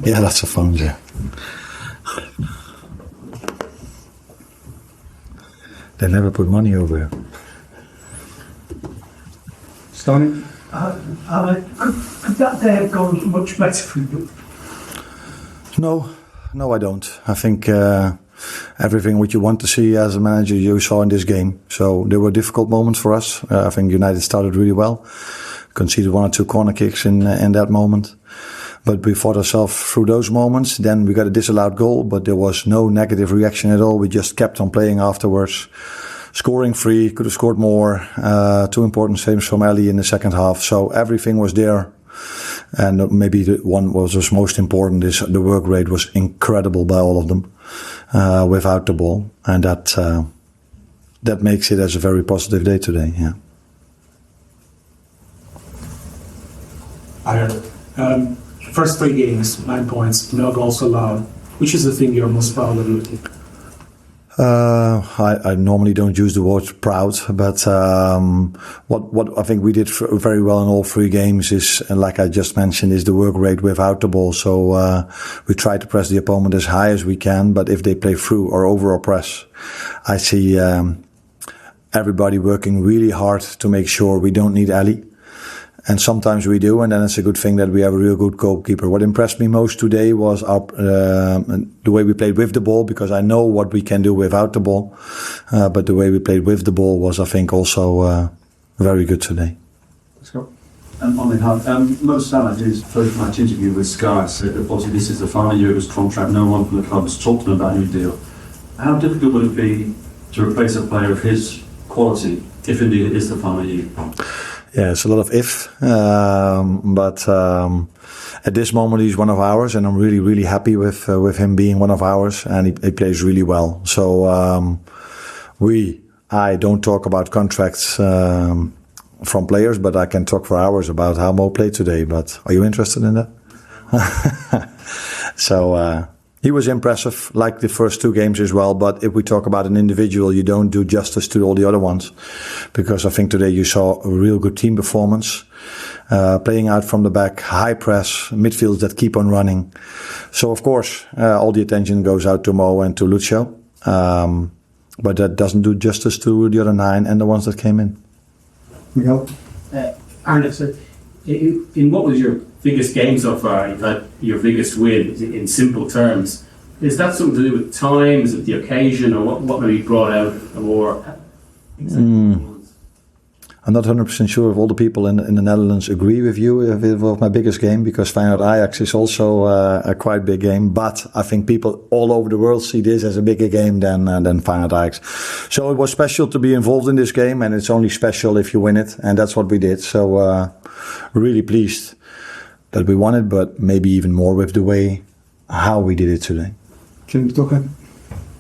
Yeah, that's a phone, yeah. They never put money over here. Stoney? Could that day have gone much better for you? No, I don't. I think everything what you want to see as a manager you saw in this game. So there were difficult moments for us. I think United started really well. Conceded 1 or 2 corner kicks in that moment. But we fought ourselves through those moments. Then we got a disallowed goal, but there was no negative reaction at all. We just kept on playing afterwards. Scoring 3, could have scored more. 2 important saves from Ali in the second half. So everything was there. And maybe the one was most important is the work rate was incredible by all of them without the ball. And that makes it as a very positive day today, yeah. First 3 games, 9 points, no goals allowed. Which is the thing you're most proud of looking? I normally don't use the word proud, but what I think we did very well in all 3 games is, like I just mentioned, is the work rate without the ball. So we try to press the opponent as high as we can, but if they play through or over or press, I see everybody working really hard to make sure we don't need Ali. And sometimes we do, and then it's a good thing that we have a real good goalkeeper. What impressed me most today was the way we played with the ball, because I know what we can do without the ball. But the way we played with the ball was, I think, also very good today. Let's go. Mo Salah, in his post-match interview with Sky, said that obviously this is the final year of his contract. No one from the club has talked to him about a new deal. How difficult would it be to replace a player of his quality, if indeed it is the final year? Yeah, it's a lot of if, but at this moment he's one of ours, and I'm really, really happy with him being one of ours, and he plays really well. So I don't talk about contracts from players, but I can talk for hours about how Mo played today. But are you interested in that? So he was impressive, like the first 2 games as well. But if we talk about an individual, you don't do justice to all the other ones. Because I think today you saw a real good team performance. Playing out from the back, high press, midfields that keep on running. So, of course, all the attention goes out to Mo and to Lucio. But that doesn't do justice to the other 9 and the ones that came in. Miguel? Arne, so in what was your biggest game so far? You've had your biggest win in simple terms. Is that something to do with time? Is it the occasion, or what maybe brought out a more? I'm not 100% sure if all the people in the Netherlands agree with you if it was my biggest game, because Feyenoord Ajax is also a quite big game. But I think people all over the world see this as a bigger game than Feyenoord Ajax. So it was special to be involved in this game, and it's only special if you win it, and that's what we did. So really pleased that we won it, but maybe even more with the way how we did it today. Can you talk ahead?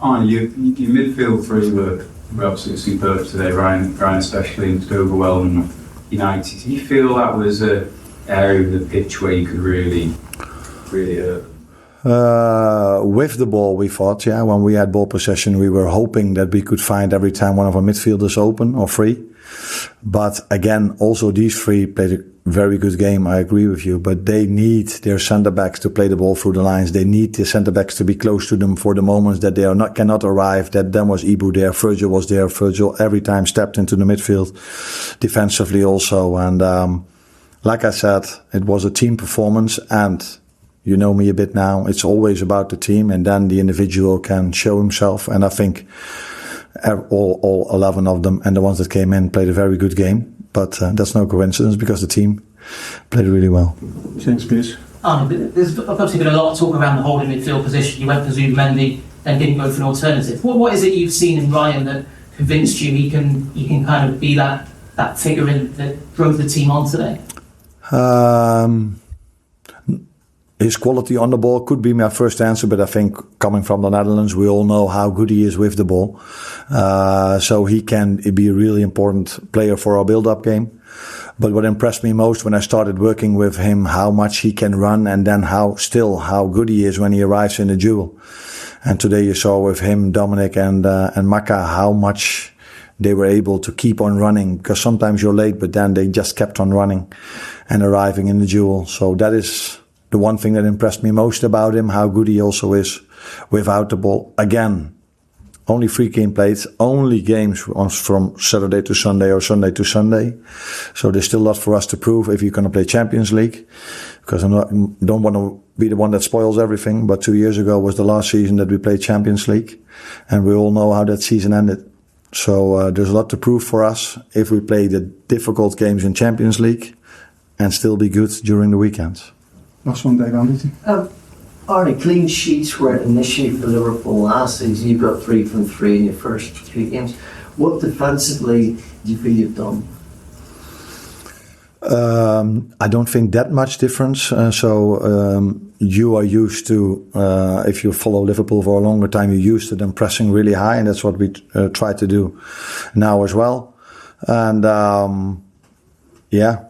Arne, your midfield 3 were absolutely superb today. Ryan especially to overwhelm United. Do you feel that was an area of the pitch where you could really hurt? With the ball, we thought, yeah, when we had ball possession, we were hoping that we could find every time one of our midfielders open or free. But again, also these 3 played a very good game, I agree with you, but they need their centre-backs to play the ball through the lines. They need the centre-backs to be close to them for the moments that they cannot arrive. That then was Ibu there, Virgil was there. Virgil every time stepped into the midfield, defensively also. And like I said, it was a team performance, and you know me a bit now, it's always about the team, and then the individual can show himself. And I think all 11 of them and the ones that came in played a very good game. But that's no coincidence, because the team played really well. Thanks, please. There's obviously been a lot of talk around the holding midfield position. You went for Zubimendi, then didn't go for an alternative. What is it you've seen in Ryan that convinced you he can kind of be that figure that drove the team on today? his quality on the ball could be my first answer, but I think coming from the Netherlands, we all know how good he is with the ball. So he can be a really important player for our build-up game. But what impressed me most when I started working with him, how much he can run, and then how good he is when he arrives in the duel. And today you saw with him, Dominic and Maka, how much they were able to keep on running, because sometimes you're late, but then they just kept on running and arriving in the duel. So that is the one thing that impressed me most about him, how good he also is without the ball. Again, only 3 games played, only games from Saturday to Sunday or Sunday to Sunday. So there's still a lot for us to prove if you're going to play Champions League, because don't want to be the one that spoils everything. But 2 years ago was the last season that we played Champions League, and we all know how that season ended. So there's a lot to prove for us if we play the difficult games in Champions League and still be good during the weekends. Last one, Dave Anderton. Arne, clean sheets were an issue for Liverpool last season. You got 3 from 3 in your first 3 games. What defensively do you feel you've done? I don't think that much difference. You are used to, if you follow Liverpool for a longer time, you're used to them pressing really high, and that's what we try to do now as well. And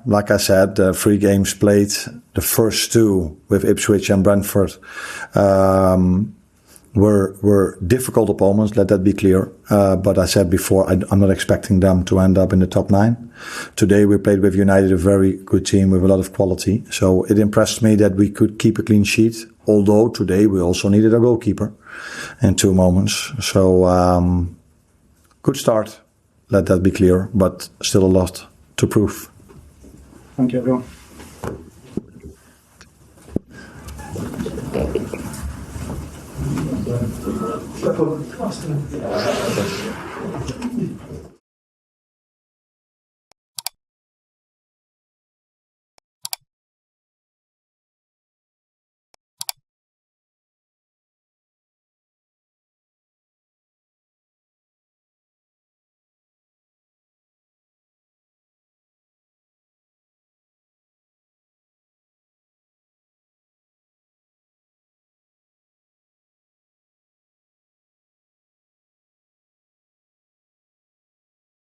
like I said, 3 games played. The first 2 with Ipswich and Brentford were difficult opponents, let that be clear. But I said before, I'm not expecting them to end up in the top 9. Today we played with United, a very good team with a lot of quality. So it impressed me that we could keep a clean sheet, although today we also needed a goalkeeper in 2 moments. So good start, let that be clear, but still a lot to prove. Thank you, everyone. Liverpool.